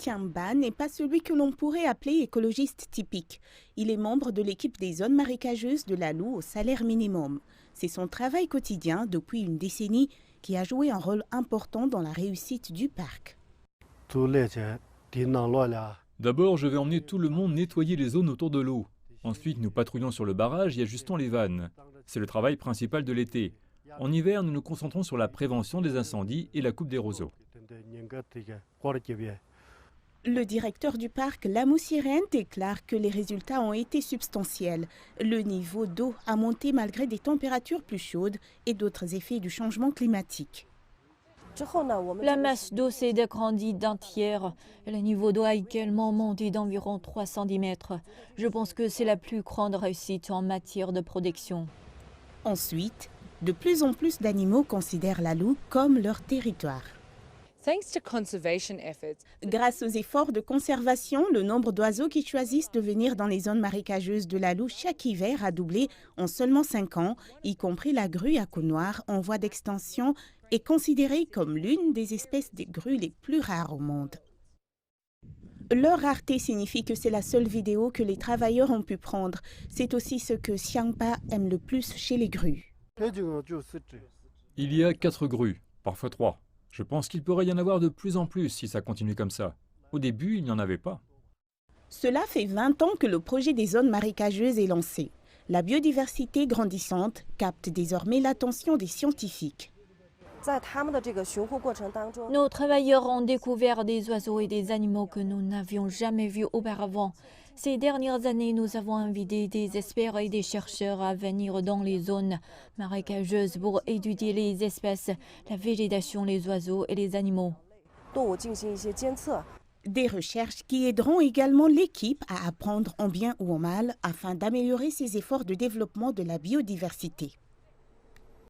Tiamba n'est pas celui que l'on pourrait appeler écologiste typique. Il est membre de l'équipe des zones marécageuses de Lalou au salaire minimum. C'est son travail quotidien depuis une décennie qui a joué un rôle important dans la réussite du parc. D'abord, je vais emmener tout le monde nettoyer les zones autour de l'eau. Ensuite, nous patrouillons sur le barrage et ajustons les vannes. C'est le travail principal de l'été. En hiver, nous nous concentrons sur la prévention des incendies et la coupe des roseaux. Le directeur du parc, Lamou Sirène, déclare que les résultats ont été substantiels. Le niveau d'eau a monté malgré des températures plus chaudes et d'autres effets du changement climatique. La masse d'eau s'est agrandie d'un tiers. Le niveau d'eau a également monté d'environ 310 mètres. Je pense que c'est la plus grande réussite en matière de protection. Ensuite, de plus en plus d'animaux considèrent Lalou comme leur territoire. Grâce aux efforts de conservation, le nombre d'oiseaux qui choisissent de venir dans les zones marécageuses de Lalou chaque hiver a doublé en seulement 5 ans, y compris la grue à queue noire en voie d'extinction est considérée comme l'une des espèces de grues les plus rares au monde. Leur rareté signifie que c'est la seule vidéo que les travailleurs ont pu prendre. C'est aussi ce que Xiangpa aime le plus chez les grues. Il y a 4 grues, parfois 3. Je pense qu'il pourrait y en avoir de plus en plus si ça continue comme ça. Au début, il n'y en avait pas. Cela fait 20 ans que le projet des zones marécageuses est lancé. La biodiversité grandissante capte désormais l'attention des scientifiques. Nos travailleurs ont découvert des oiseaux et des animaux que nous n'avions jamais vus auparavant. Ces dernières années, nous avons invité des experts et des chercheurs à venir dans les zones marécageuses pour étudier les espèces, la végétation, les oiseaux et les animaux. Des recherches qui aideront également l'équipe à apprendre en bien ou en mal afin d'améliorer ses efforts de développement de la biodiversité.